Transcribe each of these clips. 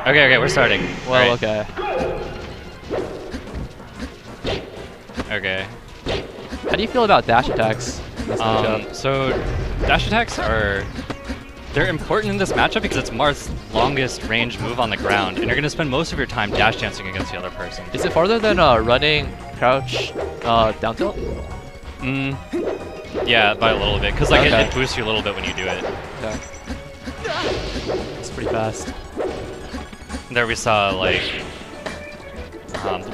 Okay, we're starting. Well, right. okay. Okay. How do you feel about dash attacks in this matchup? So, dash attacks they're important in this matchup because it's Marth's longest range move on the ground, and you're going to spend most of your time dash dancing against the other person. Is it farther than running crouch down tilt? Yeah, by a little bit, because like it boosts you a little bit when you do it. Okay. It's pretty fast. There we saw like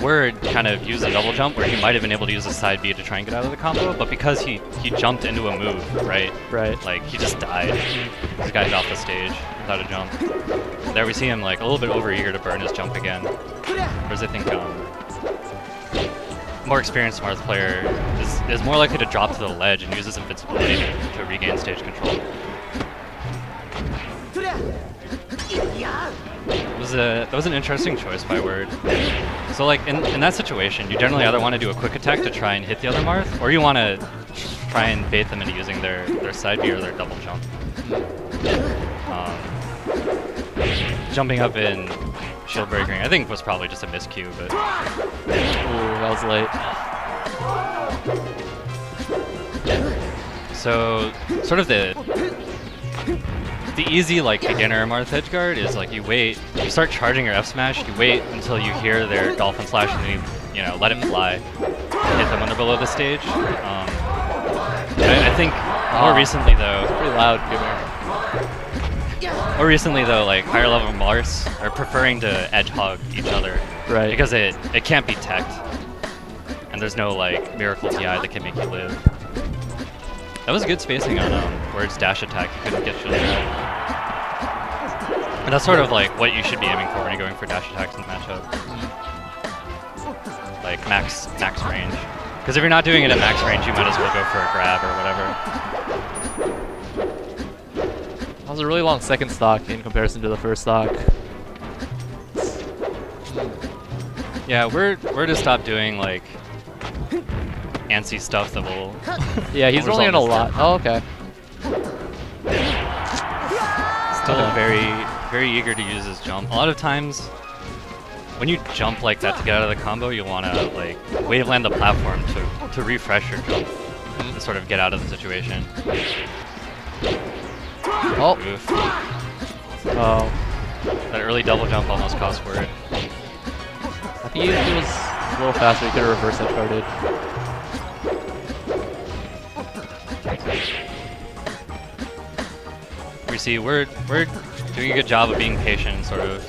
Word kind of use a double jump where he might have been able to use a side B to try and get out of the combo, but because he jumped into a move, right? Right. Like he just died. This guy got off the stage without a jump. There we see him like a little bit overeager to burn his jump again. Whereas I think more experienced Marth player is more likely to drop to the ledge and use his invincibility to regain stage control. That was an interesting choice by Word. So like in that situation, you generally either want to do a quick attack to try and hit the other Marth, or you want to try and bait them into using their side B or their double jump. Jumping up in shield breaking, I think was probably just a miscue, but ooh, that was late. So sort of the easy like beginner Marth edge guard is like you wait, you start charging your F smash, you wait until you hear their dolphin slash and then you know let it fly, hit them when they're below the stage. I think more recently though, pretty loud GimR. More recently though, like higher level Marths are preferring to edge hog each other, right? Because it can't be teched, and there's no like miracle TI that can make you live. That was good spacing on Word's dash attack. You couldn't get shielded out. And that's sort of like what you should be aiming for when you're going for dash attacks in the matchup. Like max range. Because if you're not doing it at max range, you might as well go for a grab or whatever. That was a really long second stock in comparison to the first stock. Yeah, we're to stop doing like antsy stuff that will. Yeah, he's rolling in a lot. Oh, okay. Still very eager to use his jump. A lot of times, when you jump like that to get out of the combo, you'll want to like wave land the platform to refresh your jump and sort of get out of the situation. Oh. Oof. Oh. That early double jump almost cost Word. I think if he was a little faster, he could have reverse edge guarded. We see we're doing a good job of being patient and sort of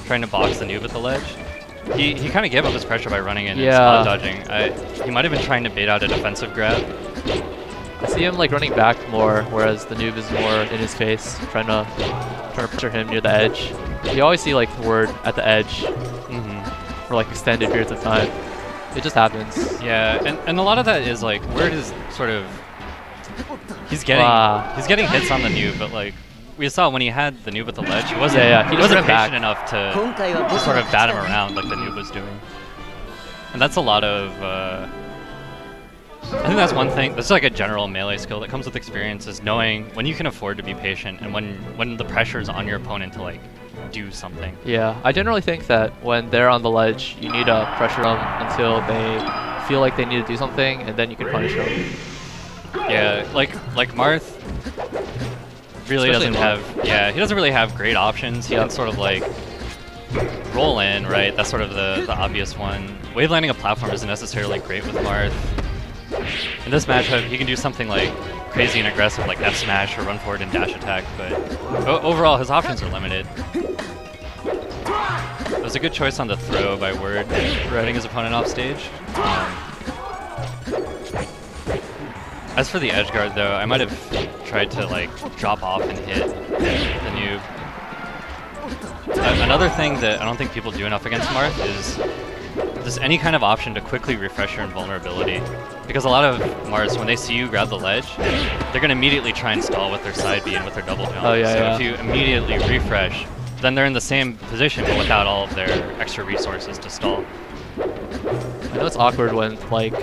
trying to box the Newb at the ledge. He kind of gave up his pressure by running in and spot dodging. He might have been trying to bait out a defensive grab. I see him like running back more, whereas the Newb is more in his face, trying to pressure him near the edge. You always see like Word at the edge for like extended periods of time. It just happens. Yeah, and a lot of that is like Word is sort of he's getting hits on the Newb, but like we saw when he had the Newb at the ledge, he wasn't patient enough to sort of bat him around like the Newb was doing. And that's a lot of I think that's one thing. That's like a general melee skill that comes with experience, is knowing when you can afford to be patient and when the pressure is on your opponent to like do something. Yeah, I generally think that when they're on the ledge, you need to pressure them until they feel like they need to do something, and then you can punish them. Yeah, like Marth really doesn't have, he doesn't really have great options. He can sort of like roll in, right? That's sort of the obvious one. Wave landing a platform isn't necessarily great with Marth. In this matchup, he can do something like crazy and aggressive, like F smash or run forward and dash attack, but overall his options are limited. It was a good choice on the throw by Word, running his opponent off stage. As for the edge guard though, I might have tried to like drop off and hit the Newb. Another thing that I don't think people do enough against Marth is just any kind of option to quickly refresh your invulnerability. Because a lot of Marths, when they see you grab the ledge, they're going to immediately try and stall with their side B and with their double jump. So if you immediately refresh, then they're in the same position but without all of their extra resources to stall. I know it's awkward when like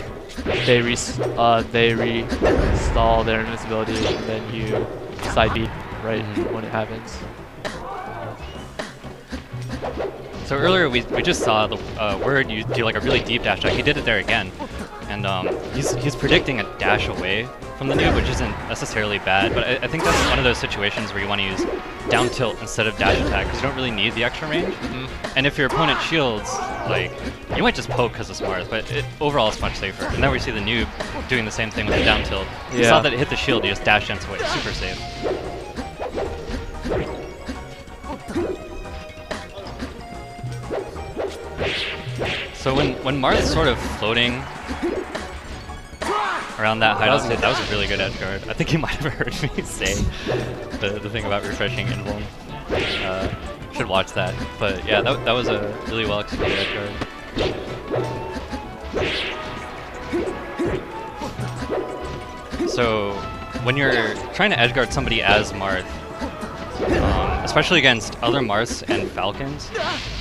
they restall their invincibility and then you side B right when it happens. So earlier we just saw the Word you do like a really deep dash attack. He did it there again, and he's predicting a dash away from the Newb, which isn't necessarily bad. But I think that's one of those situations where you want to use down tilt instead of dash attack because you don't really need the extra range. And if your opponent shields, like you might just poke because it's Marth, but overall it's much safer. And then we see the Newb doing the same thing with the down tilt. You saw that it hit the shield, you just dash dance away, super safe. So when Marth's sort of floating around that height, that was a really good edge guard. I think you might have heard me say the thing about refreshing invuln. Should watch that. But yeah, that was a really well executed edge guard. So when you're trying to edge guard somebody as Marth, especially against other Marths and Falcons,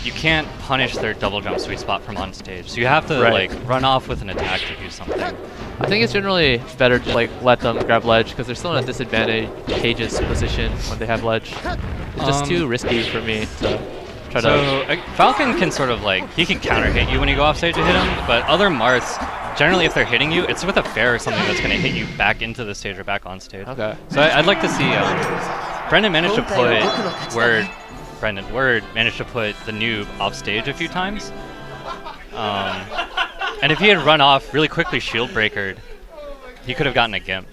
you can't punish their double jump sweet spot from on stage. So you have to like run off with an attack to do something. I think it's generally better to like let them grab ledge because they're still in a disadvantageous position when they have ledge. It's just too risky for me to try to. So Falcon can sort of like, he can counter hit you when you go off stage to hit him, but other Marths, generally if they're hitting you, it's with a fair or something that's going to hit you back into the stage or back on stage. Okay. So I'd like to see Brendan managed to put Word managed to put the Newb off stage a few times. And if he had run off really quickly shield breakered, he could have gotten a Gimp.